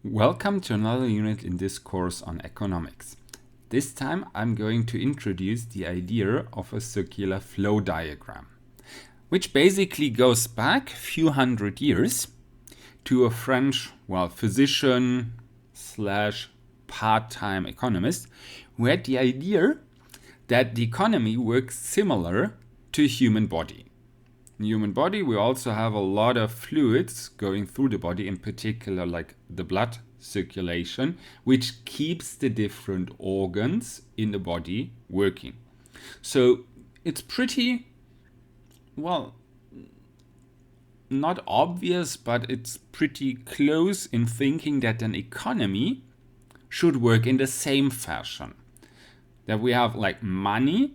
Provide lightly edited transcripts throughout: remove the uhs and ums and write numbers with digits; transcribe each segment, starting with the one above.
Welcome to another unit in this course on economics. This time I'm going to introduce the idea of a circular flow diagram, which basically goes back a few hundred years to a French, physician slash part-time economist, who had the idea that the economy works similar to a human body. In the human body, we also have a lot of fluids going through the body, in particular like the blood circulation, which keeps the different organs in the body working. So it's pretty, not obvious, but it's pretty close in thinking that an economy should work in the same fashion. That we have like money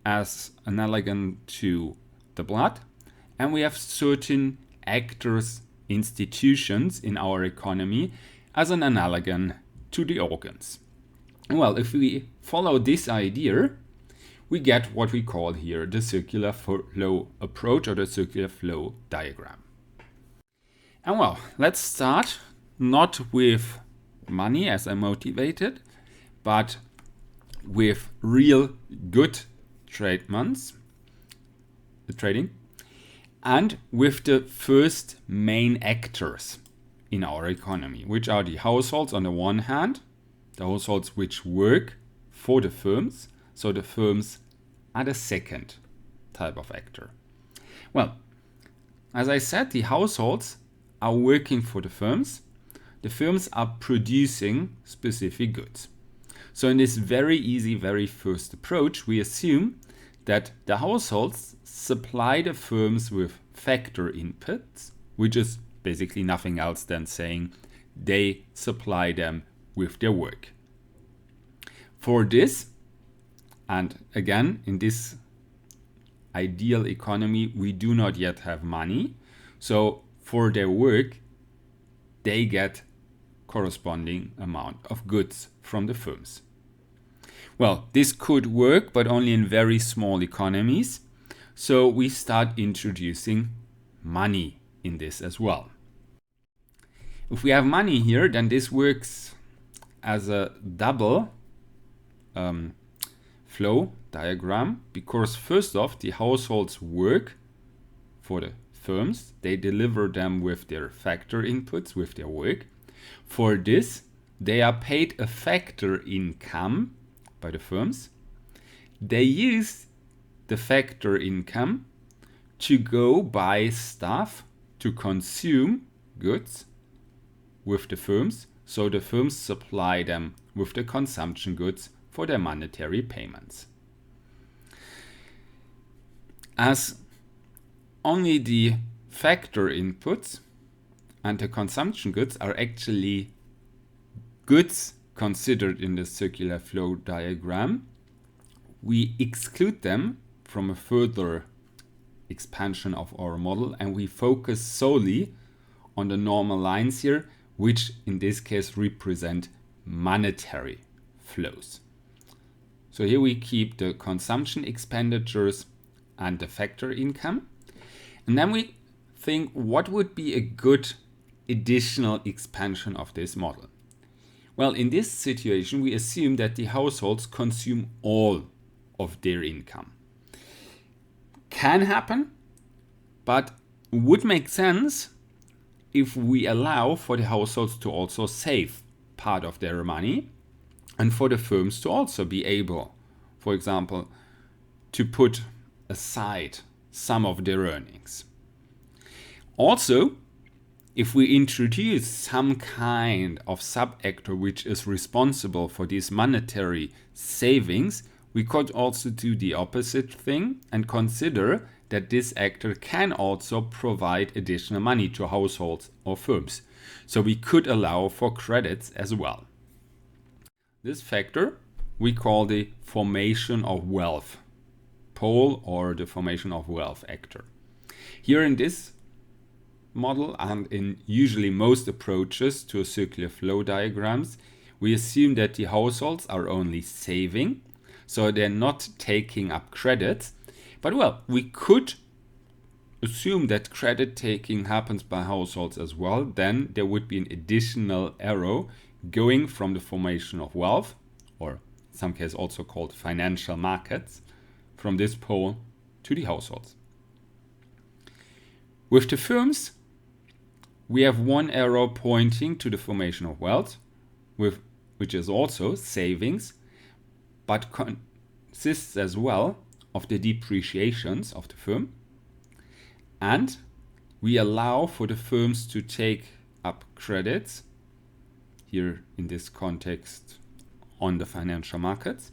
as analogous to the blood, and we have certain actors, institutions in our economy as an analogon to the organs. Well, if we follow this idea, we get what we call here the circular flow approach or the circular flow diagram. And let's start not with money as a motivated, but with real good trading, and with the first main actors in our economy, which are the households on the one hand, the households which work for the firms. So the firms are the second type of actor. Well, as I said, the households are working for the firms. The firms are producing specific goods. So in this very easy, very first approach, we assume that the households supply the firms with factor inputs, which is basically nothing else than saying they supply them with their work. For this, and again, in this ideal economy, we do not yet have money. So for their work, they get corresponding amount of goods from the firms. Well, this could work, but only in very small economies. So we start introducing money in this as well. If we have money here, then this works as a double flow diagram, because first off, the households work for the firms. They deliver them with their factor inputs, with their work. For this, they are paid a factor income by the firms. They use the factor income to go buy stuff, to consume goods with the firms. So the firms supply them with the consumption goods for their monetary payments. As only the factor inputs and the consumption goods are actually goods considered in the circular flow diagram, we exclude them from a further expansion of our model, and we focus solely on the normal lines here, which in this case represent monetary flows. So here we keep the consumption expenditures and the factor income, and then we think what would be a good additional expansion of this model. Well, in this situation, we assume that the households consume all of their income. Can happen, but would make sense if we allow for the households to also save part of their money, and for the firms to also be able, for example, to put aside some of their earnings. Also, if we introduce some kind of sub-actor which is responsible for these monetary savings, we could also do the opposite thing and consider that this actor can also provide additional money to households or firms. So we could allow for credits as well. This factor we call the formation of wealth pole, or the formation of wealth actor. Here in this model, and in usually most approaches to a circular flow diagrams, we assume that the households are only saving, so they're not taking up credits. But we could assume that credit taking happens by households as well, then there would be an additional arrow going from the formation of wealth, or in some cases also called financial markets, from this pole to the households. With the firms, we have one arrow pointing to the formation of wealth, which is also savings, but consists as well of the depreciations of the firm. And we allow for the firms to take up credits, here in this context on the financial markets,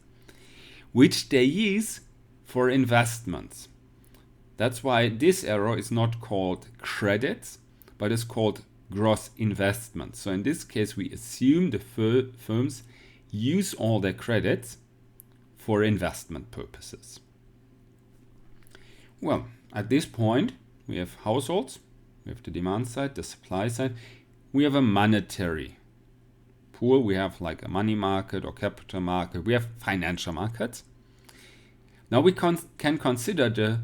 which they use for investments. That's why this arrow is not called credits, but is called gross investments. So in this case, we assume the firms use all their credits for investment purposes. Well, at this point, we have households, we have the demand side, the supply side, we have a monetary pool, we have like a money market or capital market, we have financial markets. Now we can consider the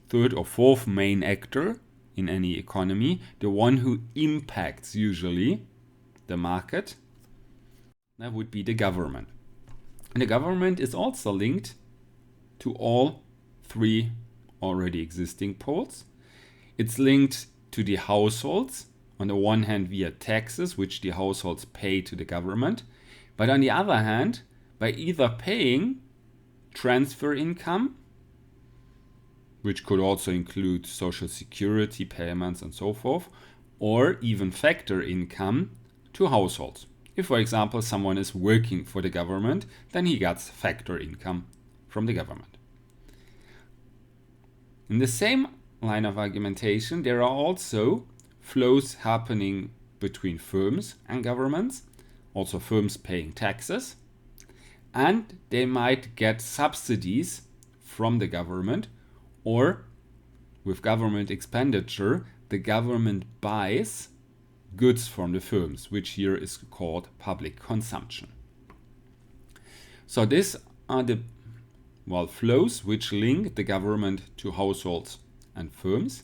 third or fourth main actor in any economy, the one who impacts usually the market. That would be the government. And the government is also linked to all three already existing poles. It's linked to the households, on the one hand via taxes, which the households pay to the government, but on the other hand, by either paying transfer income, which could also include social security payments and so forth, or even factor income to households. If, for example, someone is working for the government, then he gets factor income from the government. In the same line of argumentation, there are also flows happening between firms and governments, also firms paying taxes, and they might get subsidies from the government, or with government expenditure, the government buys goods from the firms, which here is called public consumption. So these are the flows which link the government to households and firms.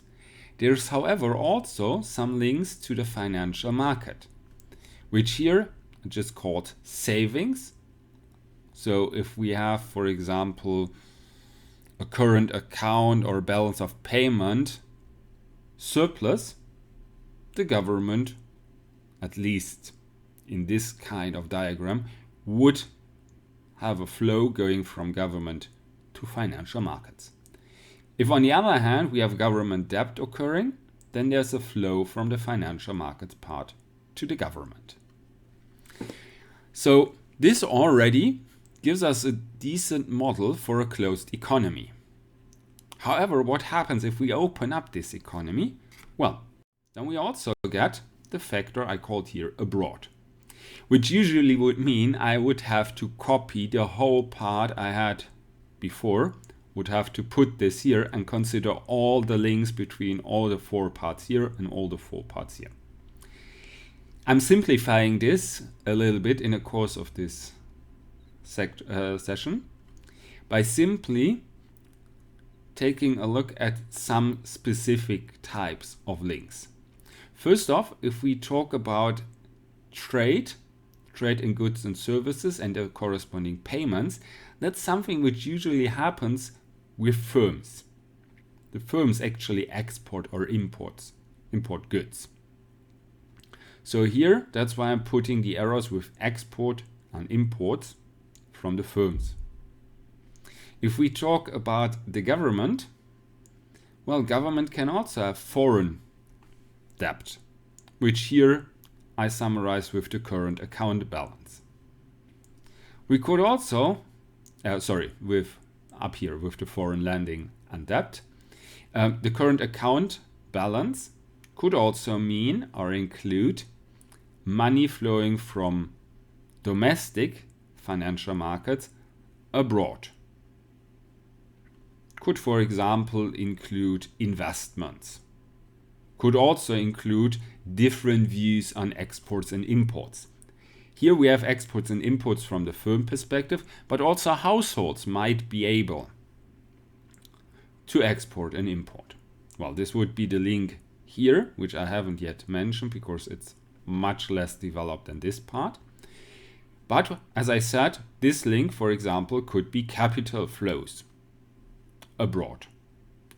There's, however, also some links to the financial market, which here are just called savings. So if we have, for example, a current account or balance of payment surplus, the government, at least in this kind of diagram, would have a flow going from government to financial markets. If, on the other hand, we have government debt occurring, then there's a flow from the financial markets part to the government. So this already gives us a decent model for a closed economy. However, what happens if we open up this economy? Well, then we also get the factor I called here abroad, which usually would mean I would have to copy the whole part I had before, would have to put this here and consider all the links between all the four parts here and all the four parts here. I'm simplifying this a little bit in the course of this session by simply taking a look at some specific types of links. First off, if we talk about trade in goods and services and the corresponding payments, that's something which usually happens with firms. The firms actually export or import goods. So here, that's why I'm putting the arrows with export and imports from the firms. If we talk about the government, well, government can also have foreign debt, which here I summarize with the current account balance. We could also, with the foreign lending and debt. The current account balance could also mean or include money flowing from domestic financial markets abroad. Could, for example, include investments. Could also include different views on exports and imports. Here we have exports and imports from the firm perspective, but also households might be able to export and import. well, this would be the link here, which I haven't yet mentioned because it's much less developed than this part. But as I said, this link, for example, could be capital flows abroad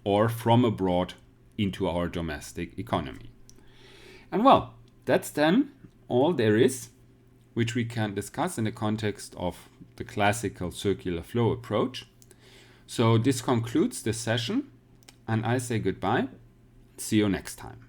or from abroad into our domestic economy. And well, that's then all there is which we can discuss in the context of the classical circular flow approach. So this concludes this session, and I say goodbye. See you next time.